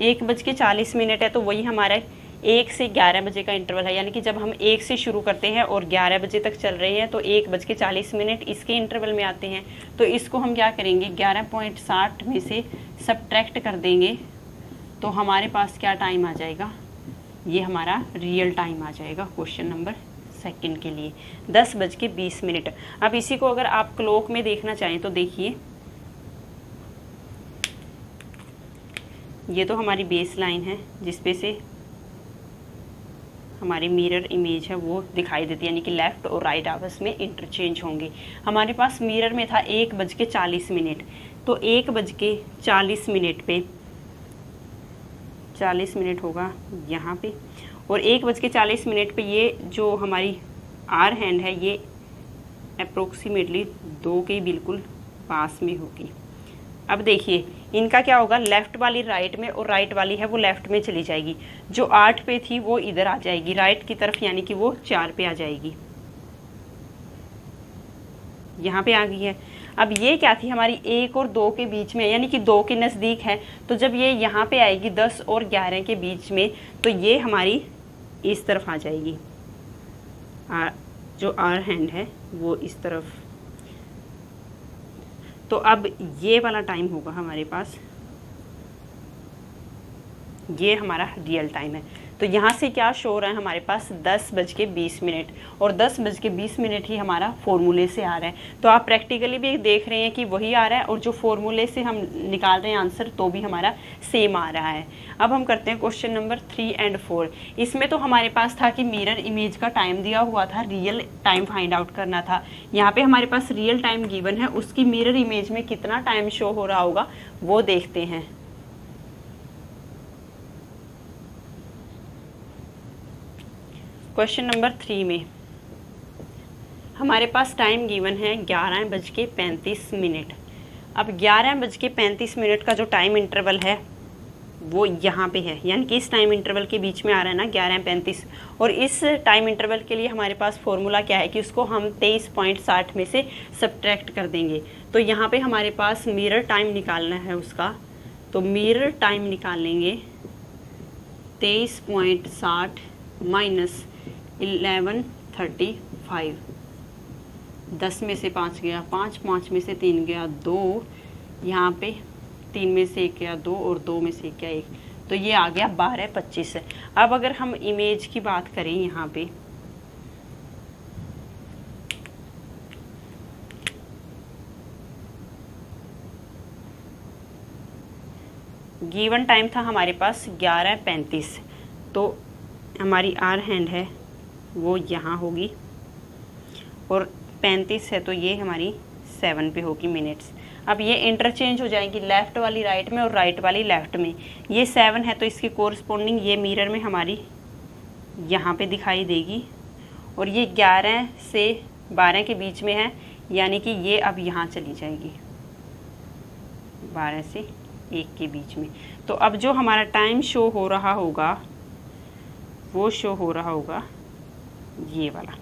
1:40 है तो वही हमारा 1 से 11 बजे का इंटरवल है, यानी कि जब हम 1 से शुरू करते हैं और 11 बजे तक चल रहे हैं तो 1:40 इसके इंटरवल में आते हैं। तो इसको हम क्या करेंगे, 11.60 में से सब्ट्रैक्ट कर देंगे तो हमारे पास क्या टाइम आ जाएगा, ये हमारा रियल टाइम आ जाएगा क्वेश्चन नंबर सेकंड के लिए 10:20। अब इसी को अगर आप क्लॉक में देखना चाहें तो देखिए, ये तो हमारी बेस लाइन है जिसपे से हमारी मिरर इमेज है वो दिखाई देती है, यानी कि लेफ़्ट और राइट आपस में इंटरचेंज होंगे। हमारे पास मिरर में था 1:40, तो 1:40 पे 40 मिनट होगा यहाँ पे, और 1:40 पे ये जो हमारी आर हैंड है ये अप्रोक्सीमेटली 2 के बिल्कुल पास में होगी। अब देखिए इनका क्या होगा, लेफ़्ट वाली राइट में और राइट वाली है वो लेफ़्ट में चली जाएगी, जो 8 पे थी वो इधर आ जाएगी राइट की तरफ, यानी कि वो 4 पे आ जाएगी, यहाँ पे आ गई है। अब ये क्या थी हमारी 1 और 2 के बीच में, यानी कि 2 के नज़दीक है, तो जब ये यहाँ पे आएगी 10 और 11 के बीच में तो ये हमारी इस तरफ आ जाएगी, जो आर हैंड है वो इस तरफ। तो अब ये वाला टाइम होगा हमारे पास, ये हमारा रियल टाइम है। तो यहाँ से क्या शो हो रहा है हमारे पास 10:20, और 10:20 ही हमारा फॉर्मूले से आ रहा है। तो आप प्रैक्टिकली भी देख रहे हैं कि वही आ रहा है, और जो फॉर्मूले से हम निकाल रहे हैं आंसर तो भी हमारा सेम आ रहा है। अब हम करते हैं क्वेश्चन नंबर 3 और 4। इसमें तो हमारे पास था कि मिरर इमेज का टाइम दिया हुआ था, रियल टाइम फाइंड आउट करना था। यहाँ पे हमारे पास रियल टाइम गिवन है, उसकी मिरर इमेज में कितना टाइम शो हो रहा होगा वो देखते हैं। क्वेश्चन नंबर 3 में हमारे पास टाइम गिवन है 11:35। अब 11:35 का जो टाइम इंटरवल है वो यहाँ पे है, यानी कि इस टाइम इंटरवल के बीच में आ रहा है ना 11:35, और इस टाइम इंटरवल के लिए हमारे पास फॉर्मूला क्या है कि उसको हम 23.60 में से सब्ट्रैक्ट कर देंगे। तो यहाँ पे हमारे पास मिरर टाइम निकालना है उसका, तो मिरर टाइम निकालेंगे 23.60 माइनस 11:35। 10 में से 5 गया 5, 5 में से 3 गया 2, यहाँ पे 3 में से 1 गया 2 और 2 में से 1 गया 1, तो ये आ गया 12:25। अब अगर हम इमेज की बात करें यहाँ पे, गिवन टाइम था हमारे पास 11:35, तो हमारी आर हैंड है वो यहाँ होगी, और 35 है तो ये हमारी 7 पे होगी मिनट्स। अब ये इंटरचेंज हो जाएंगी, लेफ़्ट वाली राइट में और राइट वाली लेफ़्ट में। ये 7 है तो इसकी कोरस्पोंडिंग ये मिरर में हमारी यहाँ पे दिखाई देगी, और ये 11 से 12 के बीच में है, यानी कि ये अब यहाँ चली जाएगी 12 से 1 के बीच में। तो अब जो हमारा टाइम शो हो रहा होगा वो शो हो रहा होगा ये वाला।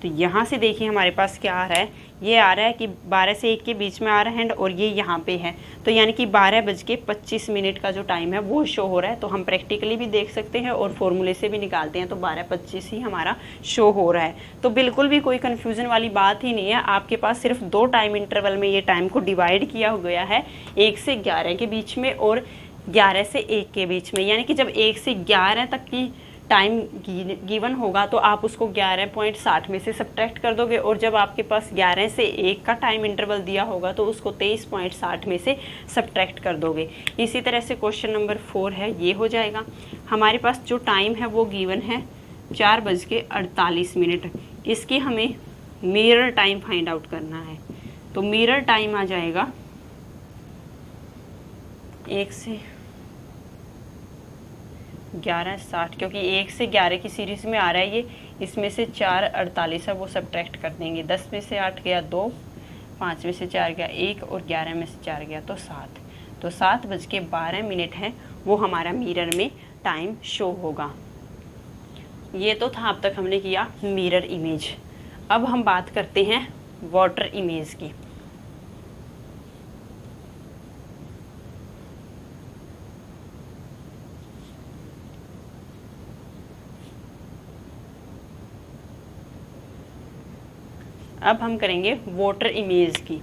तो यहाँ से देखिए हमारे पास क्या आ रहा है, ये आ रहा है कि 12 से 1 के बीच में आ रहा है, और ये यहाँ पे है, तो यानी कि 12:25 का जो टाइम है वो शो हो रहा है। तो हम प्रैक्टिकली भी देख सकते हैं और फॉर्मूले से भी निकालते हैं, तो 12:25 ही हमारा शो हो रहा है। तो बिल्कुल भी कोई कन्फ्यूज़न वाली बात ही नहीं है, आपके पास सिर्फ 2 टाइम इंटरवल में ये टाइम को डिवाइड किया गया है, 1 से 11 के बीच में और 11 से 1 के बीच में। यानी कि जब 1 से 11 तक की टाइम गिवन होगा तो आप उसको 11.60 में से सब्ट्रैक्ट कर दोगे, और जब आपके पास 11 से 1 का टाइम इंटरवल दिया होगा तो उसको 23.60 में से सब्ट्रैक्ट कर दोगे। इसी तरह से क्वेश्चन नंबर 4 है, ये हो जाएगा। हमारे पास जो टाइम है वो गिवन है 4:48। इसकी हमें मिरर टाइम फाइंड आउट करना है, तो मिरर टाइम आ जाएगा 1 से 11:60, क्योंकि 1 से 11 की सीरीज़ में आ रहा है ये, इसमें से 4:48 है वो सब्ट्रैक्ट कर देंगे। 10 में से 8 गया 2, 5 में से 4 गया 1 और 11 में से 4 गया तो 7। तो 7:12 है वो हमारा मिरर में टाइम शो होगा। ये तो था अब तक हमने किया मिरर इमेज। अब हम बात करते हैं वाटर इमेज की। अब हम करेंगे वाटर इमेज की।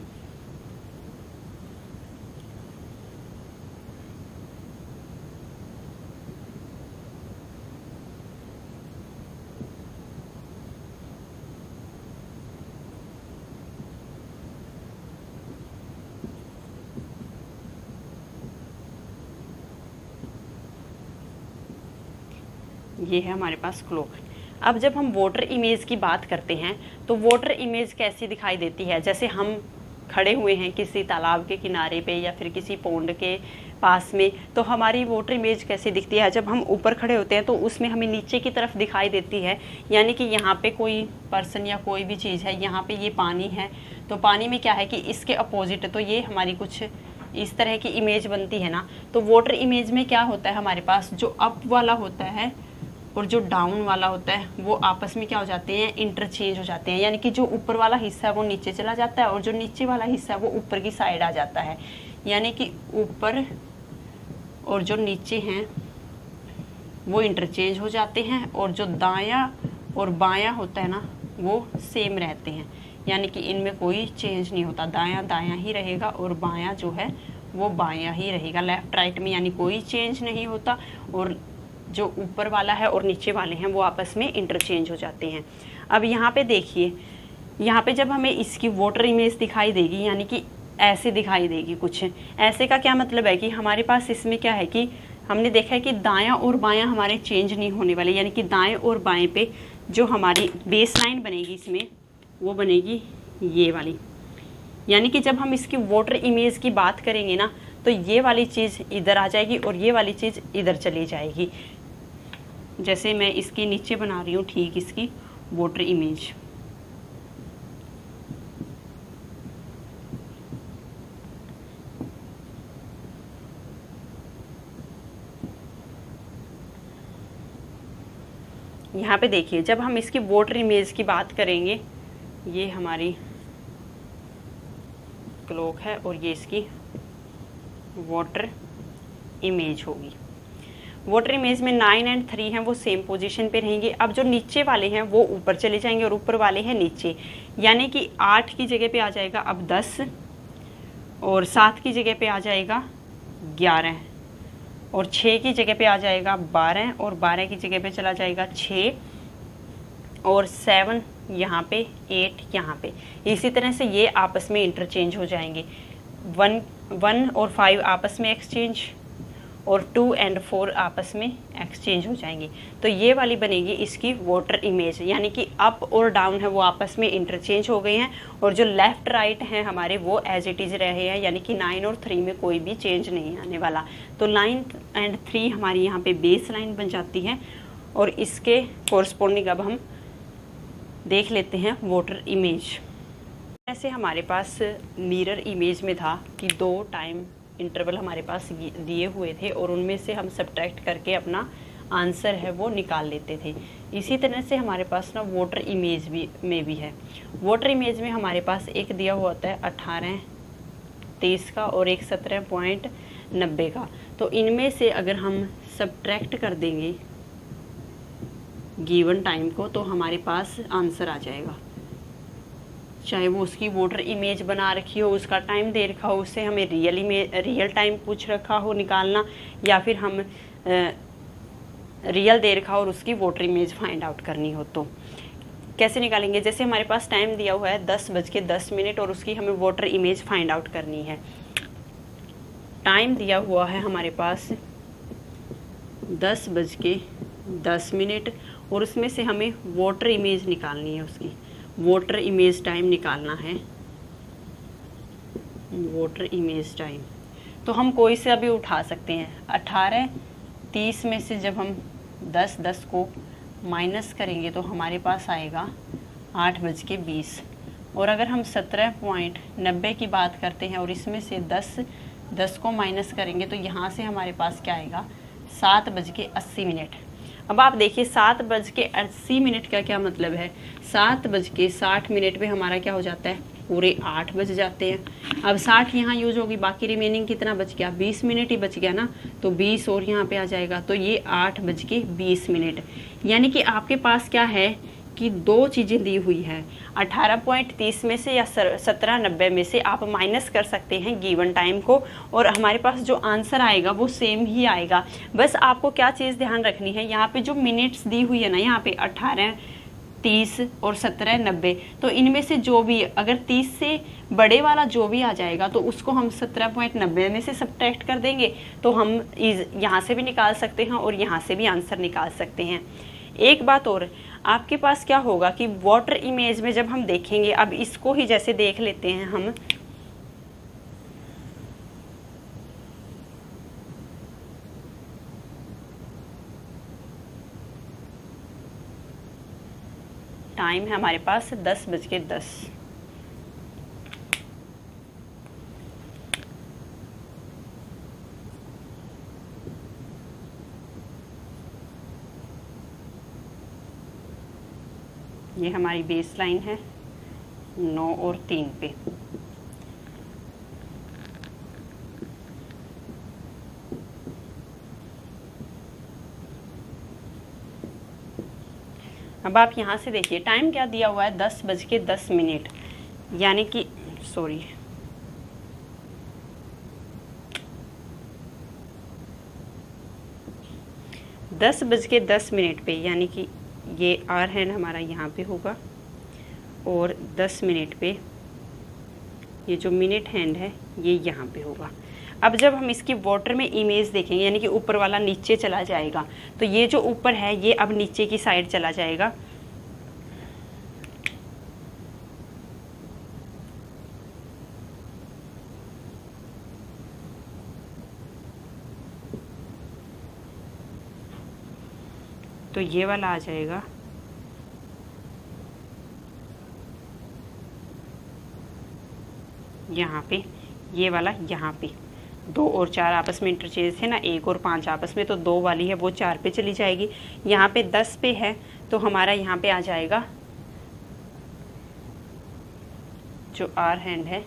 ये है हमारे पास क्लॉक। अब जब हम वाटर इमेज की बात करते हैं तो वाटर इमेज कैसी दिखाई देती है, जैसे हम खड़े हुए हैं किसी तालाब के किनारे पे या फिर किसी पौंड के पास में, तो हमारी वाटर इमेज कैसी दिखती है। जब हम ऊपर खड़े होते हैं तो उसमें हमें नीचे की तरफ दिखाई देती है, यानी कि यहाँ पे कोई पर्सन या कोई भी चीज़ है, यहाँ पे ये पानी है, तो पानी में क्या है कि इसके अपोजिट, तो ये हमारी कुछ इस तरह की इमेज बनती है ना। तो वाटर इमेज में क्या होता है, हमारे पास जो अप वाला होता है और जो डाउन वाला होता है वो आपस में क्या हो जाते हैं, इंटरचेंज हो जाते हैं, यानी कि जो ऊपर वाला हिस्सा है वो नीचे चला जाता है और जो नीचे वाला हिस्सा है वो ऊपर की साइड आ जाता है, यानी कि ऊपर और जो नीचे हैं वो इंटरचेंज हो जाते हैं और जो दायां और बायां होता है ना वो सेम रहते हैं, यानी कि इनमें कोई चेंज नहीं होता, दायां दायां ही रहेगा और बायां जो है वो बायां ही रहेगा। लेफ्ट राइट में यानी कोई चेंज नहीं होता और जो ऊपर वाला है और नीचे वाले हैं वो आपस में इंटरचेंज हो जाते हैं। अब यहाँ पे देखिए, यहाँ पे जब हमें इसकी वाटर इमेज दिखाई देगी, यानी कि ऐसे दिखाई देगी कुछ, ऐसे का क्या मतलब है कि हमारे पास इसमें क्या है कि हमने देखा है कि दायां और बायां हमारे चेंज नहीं होने वाले, यानी कि दाएं और बाएं पे जो हमारी बेस लाइन बनेगी इसमें वो बनेगी ये वाली, यानी कि जब हम इसकी वाटर इमेज की बात करेंगे ना तो ये वाली चीज़ इधर आ जाएगी और ये वाली चीज़ इधर चली जाएगी। जैसे मैं इसके नीचे बना रही हूँ ठीक इसकी वाटर इमेज। यहाँ पे देखिए, जब हम इसकी वाटर इमेज की बात करेंगे, ये हमारी क्लॉक है और ये इसकी वाटर इमेज होगी। वाटर इमेज में 9 और 3 हैं वो सेम पोजीशन पे रहेंगे। अब जो नीचे वाले हैं वो ऊपर चले जाएंगे और ऊपर वाले हैं नीचे, यानी कि 8 की जगह पे आ जाएगा अब 10 और 7 की जगह पे आ जाएगा 11 और 6 की जगह पे आ जाएगा 12 और 12 की जगह पे चला जाएगा 6 और 7 यहाँ पे, 8 यहाँ पे। इसी तरह से ये आपस में इंटरचेंज हो जाएंगे। 1 और 5 आपस में एक्सचेंज और 2 और 4 आपस में एक्सचेंज हो जाएंगे। तो ये वाली बनेगी इसकी वाटर इमेज, यानी कि अप और डाउन है वो आपस में इंटरचेंज हो गए हैं और जो लेफ़्ट राइट हैं हमारे वो एज इट इज़ रहे हैं, यानी कि 9 और 3 में कोई भी चेंज नहीं आने वाला। तो 9 और 3 हमारी यहाँ पे बेस लाइन बन जाती है और इसके कोरस्पोंडिंग अब हम देख लेते हैं वाटर इमेज। ऐसे हमारे पास मिरर इमेज में था कि 2 टाइम इंटरवल हमारे पास दिए हुए थे और उनमें से हम सब्ट्रैक्ट करके अपना आंसर है वो निकाल लेते थे। इसी तरह से हमारे पास ना वाटर इमेज में भी है। वाटर इमेज में हमारे पास एक दिया हुआ होता है 18:23 का और एक 17.90 का। तो इनमें से अगर हम सब्ट्रैक्ट कर देंगे गिवन टाइम को तो हमारे पास आंसर आ जाएगा, चाहे वो उसकी वाटर इमेज बना रखी हो, उसका टाइम दे रखा हो, उससे हमें रियल टाइम पूछ रखा हो निकालना, या फिर हम रियल दे रखा हो और उसकी वाटर इमेज फाइंड आउट करनी हो। तो कैसे निकालेंगे, जैसे हमारे पास टाइम दिया हुआ है 10:10 और उसकी हमें वाटर इमेज फाइंड आउट करनी है। टाइम दिया हुआ है हमारे पास 10:10 और उसमें से हमें वाटर इमेज निकालनी है, उसकी वाटर इमेज टाइम निकालना है। वाटर इमेज टाइम तो हम कोई से अभी उठा सकते हैं। 18:30 में से जब हम 10:10 को माइनस करेंगे तो हमारे पास आएगा 8:20 और अगर हम 17.90 की बात करते हैं और इसमें से 10:10 को माइनस करेंगे तो यहाँ से हमारे पास क्या आएगा 7:80। अब आप देखिए 7:80 का क्या मतलब है, 7:60 पे हमारा क्या हो जाता है, पूरे 8 बज जाते हैं। अब 60 यहाँ यूज होगी, बाकी रिमेनिंग कितना बच गया, 20 मिनट ही बच गया ना, तो 20 और यहाँ पे आ जाएगा, तो ये 8:20। यानी कि आपके पास क्या है आपकी दो चीज़ें दी हुई है, 18.30 में से या 1790 में से आप माइनस कर सकते हैं गिवन टाइम को, और हमारे पास जो आंसर आएगा वो सेम ही आएगा। बस आपको क्या चीज़ ध्यान रखनी है, यहाँ पे जो मिनट्स दी हुई है ना, यहाँ पे 18, 30 और 1790, तो इनमें से जो भी अगर 30 से बड़े वाला जो भी आ जाएगा तो उसको हम 17.90 में से सब्ट्रैक्ट कर देंगे, तो हम यहाँ से भी निकाल सकते हैं और यहाँ से भी आंसर निकाल सकते हैं। एक बात और, आपके पास क्या होगा कि वाटर इमेज में जब हम देखेंगे, अब इसको ही जैसे देख लेते हैं हम, टाइम है हमारे पास 10:10। ये हमारी बेस लाइन है 9 और 3 पे। अब आप यहाँ से देखिए टाइम क्या दिया हुआ है, 10:10, यानी कि 10:10 पे, यानी कि ये आर हैंड हमारा यहाँ पे होगा और 10 मिनट पे ये जो मिनट हैंड है ये यहाँ पे होगा। अब जब हम इसकी वाटर में इमेज देखेंगे, यानी कि ऊपर वाला नीचे चला जाएगा, तो ये जो ऊपर है ये अब नीचे की साइड चला जाएगा। तो ये वाला आ जाएगा यहाँ पे, ये वाला यहाँ पे। 2 और 4 आपस में इंटरचेंज है ना, 1 और 5 आपस में, तो 2 वाली है वो 4 पे चली जाएगी। यहाँ पे 10 पे है तो हमारा यहाँ पे आ जाएगा जो आर हैंड है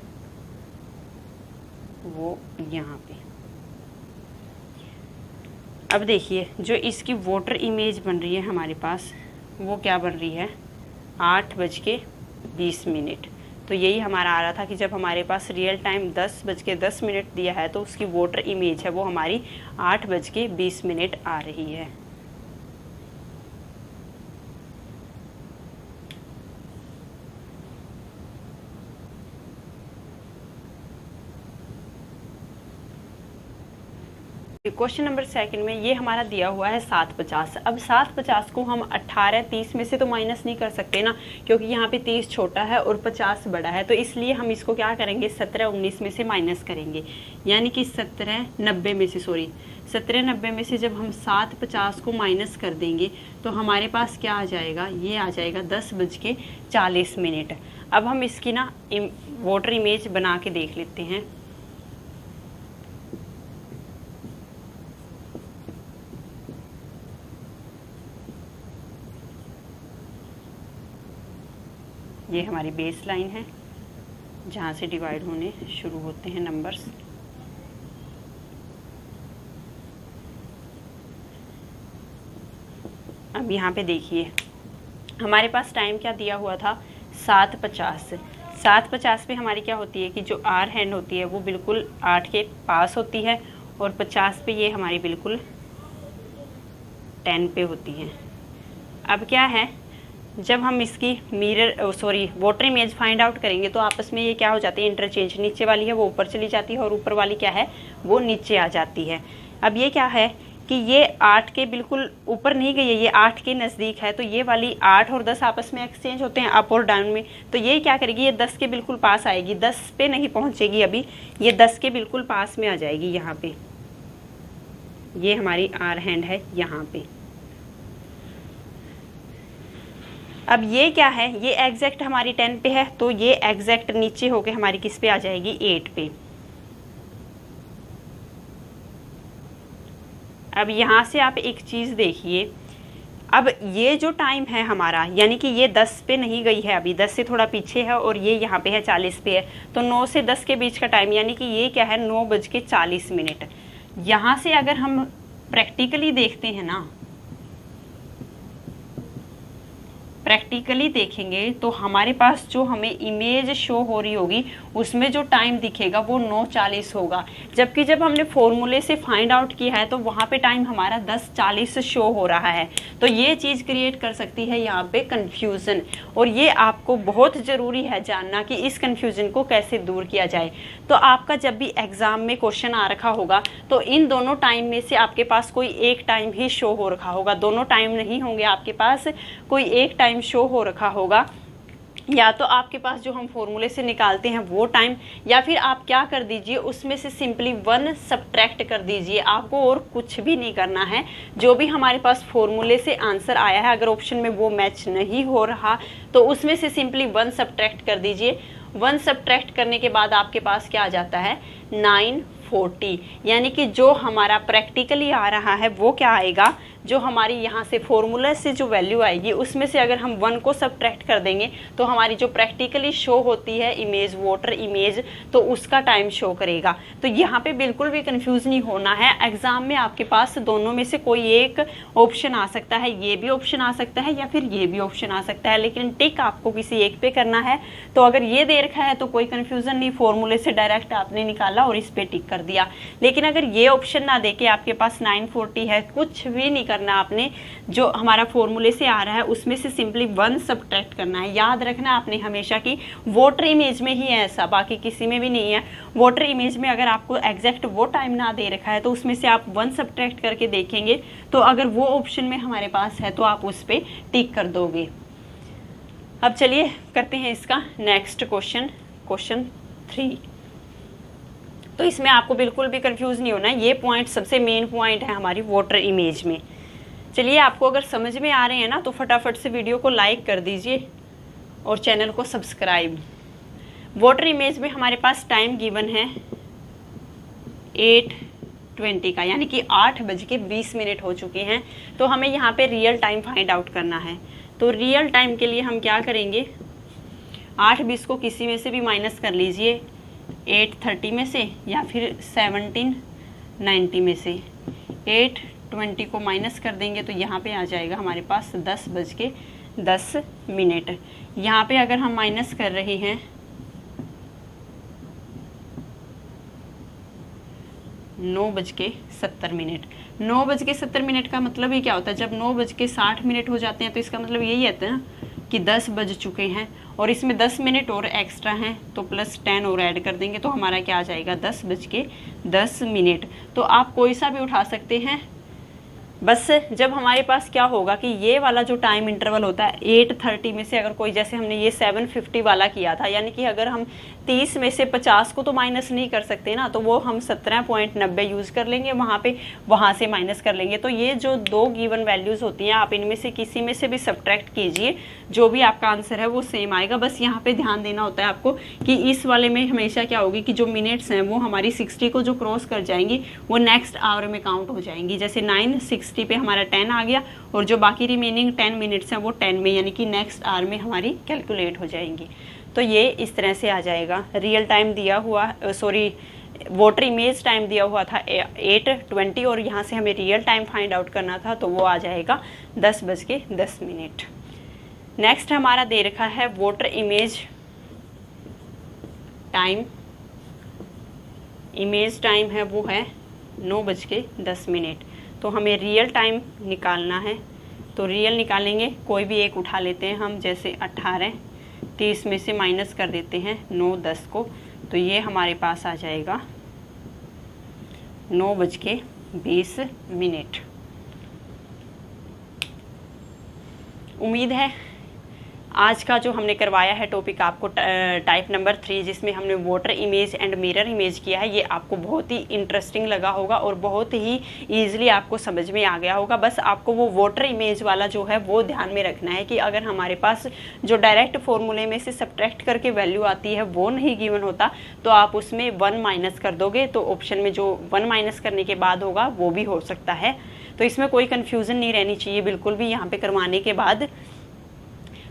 वो यहाँ पे। अब देखिए जो इसकी वाटर इमेज बन रही है हमारे पास, वो क्या बन रही है, 8:20। तो यही हमारा आ रहा था कि जब हमारे पास रियल टाइम 10:10 दिया है तो उसकी वाटर इमेज है वो हमारी 8:20 आ रही है। क्वेश्चन नंबर 2 में ये हमारा दिया हुआ है 750। अब 750 को हम 18:30 में से तो माइनस नहीं कर सकते ना, क्योंकि यहाँ पे 30 छोटा है और 50 बड़ा है, तो इसलिए हम इसको क्या करेंगे, 17:19 में से माइनस करेंगे, यानी कि 17:90 में से जब हम 750 को माइनस कर देंगे तो हमारे पास क्या आ जाएगा, ये आ जाएगा 10:40। अब हम इसकी ना वाटर इमेज बना के देख लेते हैं। ये हमारी बेस लाइन है जहाँ से डिवाइड होने शुरू होते हैं नंबर्स। अब यहाँ पे देखिए हमारे पास टाइम क्या दिया हुआ था, 7:50। 7:50 पे हमारी क्या होती है कि जो आर हैंड होती है वो बिल्कुल 8 के पास होती है, और 50 पे ये हमारी बिल्कुल 10 पे होती है। अब क्या है, जब हम इसकी वाटर इमेज फाइंड आउट करेंगे तो आपस में ये क्या हो जाती है, इंटरचेंज। नीचे वाली है वो ऊपर चली जाती है और ऊपर वाली क्या है वो नीचे आ जाती है। अब ये क्या है कि ये 8 के बिल्कुल ऊपर नहीं गई है, ये 8 के नज़दीक है, तो ये वाली 8 और 10 आपस में एक्सचेंज होते हैं अप और डाउन में, तो ये क्या करेगी, ये 10 के बिल्कुल पास आएगी, 10 पे नहीं पहुंचेगी अभी, ये 10 के बिल्कुल पास में आ जाएगी यहाँ पे। ये हमारी आर हैंड है यहाँ पे। अब ये क्या है, ये एग्जैक्ट हमारी 10 पे है, तो ये एग्जैक्ट नीचे होके हमारी किस पे आ जाएगी, 8 पे। अब यहाँ से आप एक चीज़ देखिए, अब ये जो टाइम है हमारा, यानी कि ये 10 पे नहीं गई है अभी, 10 से थोड़ा पीछे है, और ये यहाँ पे है 40 पे है, तो 9 से 10 के बीच का टाइम, यानी कि ये क्या है, 9:40। यहाँ से अगर हम प्रैक्टिकली देखते हैं ना, प्रैक्टिकली देखेंगे तो हमारे पास जो हमें इमेज शो हो रही होगी उसमें जो टाइम दिखेगा वो 9:40 होगा, जबकि जब हमने फॉर्मूले से फाइंड आउट किया है तो वहाँ पे टाइम हमारा 10:40 शो हो रहा है। तो ये चीज़ क्रिएट कर सकती है यहाँ पे कन्फ्यूज़न, और ये आपको बहुत ज़रूरी है जानना कि इस कन्फ्यूज़न को कैसे दूर किया जाए। तो आपका जब भी एग्ज़ाम में क्वेश्चन आ रखा होगा तो इन दोनों टाइम में से आपके पास कोई एक टाइम ही शो हो रखा होगा, दोनों टाइम नहीं होंगे, आपके पास कोई एक टाइम शो हो रखा होगा। या तो आपके पास जो हम फॉर्मूले से निकालते हैं वो टाइम, या फिर आप क्या कर दीजिए उसमें से सिंपली 1 सब्ट्रैक्ट कर दीजिए। आपको और कुछ भी नहीं करना है, जो भी हमारे पास फॉर्मूले से आंसर आया है अगर ऑप्शन में वो मैच नहीं हो रहा तो उसमें से सिंपली 1 सब्ट्रैक्ट कर दीजिए। 1 सब्ट्रैक्ट करने के बाद आपके पास क्या आ जाता है 940, यानी कि जो हमारा प्रैक्टिकली आ रहा है वो क्या आएगा, जो हमारी यहाँ से फॉर्मूला से जो वैल्यू आएगी उसमें से अगर हम 1 को सब्ट्रैक्ट कर देंगे तो हमारी जो प्रैक्टिकली शो होती है इमेज, वाटर इमेज, तो उसका टाइम शो करेगा। तो यहाँ पे बिल्कुल भी कंफ्यूज नहीं होना है। एग्जाम में आपके पास दोनों में से कोई एक ऑप्शन आ सकता है, ये भी ऑप्शन आ सकता है या फिर ये भी ऑप्शन आ सकता है, लेकिन टिक आपको किसी एक पे करना है। तो अगर ये दे रखा है तो कोई कन्फ्यूजन नहीं, फॉर्मूले से डायरेक्ट आपने निकाला और इस पे टिक कर दिया। लेकिन अगर ये ऑप्शन ना देके आपके पास 940 है, कुछ भी नहीं करना आपने, जो हमारा फॉर्मूले से आ रहा है उसमें से सिंपली 1 सब्ट्रैक्ट करना है। याद रखना आपने हमेशा कि वाटर इमेज में ही है ऐसा, बाकी किसी में भी नहीं है। वाटर इमेज में अगर आपको एग्जैक्ट वो टाइम ना दे रखा है तो उसमें से आप 1 सब्ट्रैक्ट करके देखेंगे, तो अगर वो ऑप्शन में हमारे पास है तो आप उस पर टिक कर दोगे। अब चलिए करते हैं इसका नेक्स्ट क्वेश्चन, क्वेश्चन 3। तो इसमें आपको बिल्कुल भी कंफ्यूज नहीं होना है, ये पॉइंट सबसे मेन पॉइंट है हमारी वाटर इमेज में। चलिए आपको अगर समझ में आ रहे हैं ना तो फटाफट से वीडियो को लाइक कर दीजिए और चैनल को सब्सक्राइब। वाटर इमेज में हमारे पास टाइम गिवन है 8:20 का, यानी कि 8:20 हो चुके हैं। तो हमें यहाँ पे रियल टाइम फाइंड आउट करना है। तो रियल टाइम के लिए हम क्या करेंगे, 8:20 को किसी में से भी माइनस कर लीजिए, 8:30 में से या फिर 17:90 में से। 8:20 को माइनस कर देंगे तो यहाँ पे आ जाएगा हमारे पास 10:10। यहाँ पे अगर हम माइनस कर रहे हैं 9:70। 9:70 का मतलब ही क्या होता है, जब 9:60 हो जाते हैं तो इसका मतलब यही होता है ना कि 10 बज चुके हैं, और इसमें 10 मिनट और एक्स्ट्रा हैं तो प्लस 10 और ऐड कर देंगे तो हमारा क्या आ जाएगा 10:10। तो आप कोई सा भी उठा सकते हैं, बस जब हमारे पास क्या होगा कि ये वाला जो टाइम इंटरवल होता है 8:30 में से अगर कोई, जैसे हमने ये 7:50 वाला किया था, यानी कि अगर हम 30 में से 50 को तो माइनस नहीं कर सकते ना, तो वो हम 17.90 यूज़ कर लेंगे वहाँ से माइनस कर लेंगे। तो ये जो दो गिवन वैल्यूज़ होती हैं आप इनमें से किसी में से भी सब्ट्रैक्ट कीजिए, जो भी आपका आंसर है वो सेम आएगा। बस यहाँ पे ध्यान देना होता है आपको कि इस वाले में हमेशा क्या होगी कि जो मिनट्स हैं वो हमारी 60 को जो क्रॉस कर जाएंगी वो नेक्स्ट आवर में काउंट हो जाएंगी। जैसे 9:60 पे हमारा 10 आ गया और जो बाकी रिमेनिंग 10 मिनट्स हैं वो 10 में, यानी कि नेक्स्ट आवर में हमारी कैलकुलेट हो जाएंगी। तो ये इस तरह से आ जाएगा। रियल टाइम दिया हुआ, वाटर इमेज टाइम दिया हुआ था 8:20 और यहाँ से हमें रियल टाइम फाइंड आउट करना था तो वो आ जाएगा 10:10। नेक्स्ट हमारा दे रखा है water image time. Image time है वो है 9:10। तो हमें रियल टाइम निकालना है, तो रियल निकालेंगे, कोई भी एक उठा लेते हैं हम, जैसे 18। 30 में से माइनस कर देते हैं 9:10 को, तो ये हमारे पास आ जाएगा 9:20। उम्मीद है आज का जो हमने करवाया है टॉपिक आपको टाइप नंबर 3, जिसमें हमने water image and mirror image किया है, ये आपको बहुत ही इंटरेस्टिंग लगा होगा और बहुत ही ईजिली आपको समझ में आ गया होगा। बस आपको वो वाटर इमेज वाला जो है वो ध्यान में रखना है कि अगर हमारे पास जो डायरेक्ट फॉर्मूले में से सब्ट्रैक्ट करके वैल्यू आती है वो नहीं गिवन होता तो आप उसमें 1 माइनस कर दोगे, तो ऑप्शन में जो 1 माइनस करने के बाद होगा वो भी हो सकता है। तो इसमें कोई कन्फ्यूज़न नहीं रहनी चाहिए बिल्कुल भी यहाँ पे करवाने के बाद।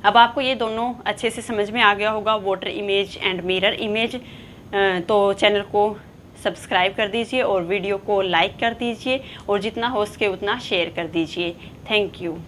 अब आपको ये दोनों अच्छे से समझ में आ गया होगा, water image and mirror image. तो चैनल को सब्सक्राइब कर दीजिए और वीडियो को लाइक कर दीजिए और जितना हो सके उतना शेयर कर दीजिए। Thank you.